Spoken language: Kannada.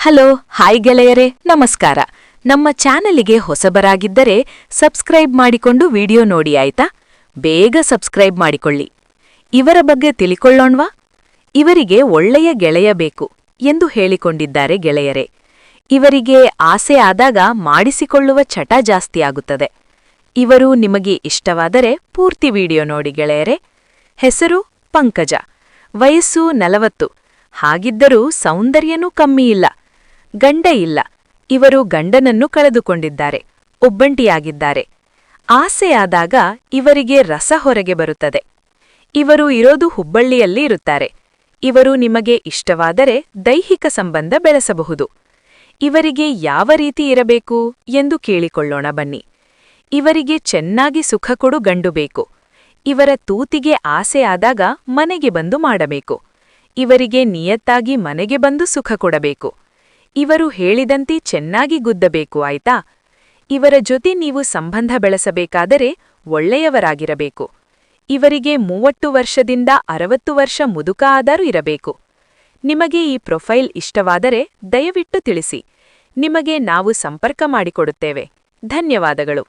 ಹಲೋ ಹಾಯ್ ಗೆಳೆಯರೇ, ನಮಸ್ಕಾರ. ನಮ್ಮ ಚಾನಲಿಗೆ ಹೊಸಬರಾಗಿದ್ದರೆ ಸಬ್ಸ್ಕ್ರೈಬ್ ಮಾಡಿಕೊಂಡು ವಿಡಿಯೋ ನೋಡಿ ಆಯ್ತಾ? ಬೇಗ ಸಬ್ಸ್ಕ್ರೈಬ್ ಮಾಡಿಕೊಳ್ಳಿ. ಇವರ ಬಗ್ಗೆ ತಿಳಿಕೊಳ್ಳೋಣ್ವಾ? ಇವರಿಗೆ ಒಳ್ಳೆಯ ಗೆಳೆಯ ಬೇಕು ಎಂದು ಹೇಳಿಕೊಂಡಿದ್ದಾರೆ ಗೆಳೆಯರೇ. ಇವರಿಗೆ ಆಸೆ ಆದಾಗ ಮಾಡಿಸಿಕೊಳ್ಳುವ ಚಟ ಜಾಸ್ತಿಯಾಗುತ್ತದೆ. ಇವರು ನಿಮಗೆ ಇಷ್ಟವಾದರೆ ಪೂರ್ತಿ ವಿಡಿಯೋ ನೋಡಿ ಗೆಳೆಯರೇ. ಹೆಸರು ಪಂಕಜ. ವಯಸ್ಸು 40. ಹಾಗಿದ್ದರೂ ಸೌಂದರ್ಯನೂ ಕಮ್ಮಿಯಿಲ್ಲ. ಗಂಡ ಇಲ್ಲ. ಇವರು ಗಂಡನನ್ನು ಕಳೆದುಕೊಂಡಿದ್ದಾರೆ. ಒಬ್ಬಂಟಿಯಾಗಿದ್ದಾರೆ. ಆಸೆಯಾದಾಗ ಇವರಿಗೆ ರಸ ಹೊರಗೆ ಬರುತ್ತದೆ. ಇವರು ಇರೋದು ಹುಬ್ಬಳ್ಳಿಯಲ್ಲಿ ಇರುತ್ತಾರೆ. ಇವರು ನಿಮಗೆ ಇಷ್ಟವಾದರೆ ದೈಹಿಕ ಸಂಬಂಧ ಬೆಳೆಸಬಹುದು. ಇವರಿಗೆ ಯಾವ ರೀತಿ ಇರಬೇಕು ಎಂದು ಕೇಳಿಕೊಳ್ಳೋಣ ಬನ್ನಿ. ಇವರಿಗೆ ಚೆನ್ನಾಗಿ ಸುಖ ಕೊಡು ಗಂಡು ಬೇಕು. ಇವರ ತೂತಿಗೆ ಆಸೆಯಾದಾಗ ಮನೆಗೆ ಬಂದು ಮಾಡಬೇಕು. ಇವರಿಗೆ ನಿಯತ್ತಾಗಿ ಮನೆಗೆ ಬಂದು ಸುಖ ಕೊಡಬೇಕು. ಇವರು ಹೇಳಿದಂತೆ ಚೆನ್ನಾಗಿ ಗುದ್ದಬೇಕು ಆಯ್ತಾ? ಇವರ ಜೊತೆ ನೀವು ಸಂಬಂಧ ಬೆಳೆಸಬೇಕಾದರೆ ಒಳ್ಳೆಯವರಾಗಿರಬೇಕು. ಇವರಿಗೆ 30 ವರ್ಷದಿಂದ 60 ವರ್ಷ ಮುದುಕ ಆದರೂ ಇರಬೇಕು. ನಿಮಗೆ ಈ ಪ್ರೊಫೈಲ್ ಇಷ್ಟವಾದರೆ ದಯವಿಟ್ಟು ತಿಳಿಸಿ. ನಿಮಗೆ ನಾವು ಸಂಪರ್ಕ ಮಾಡಿಕೊಡುತ್ತೇವೆ. ಧನ್ಯವಾದಗಳು.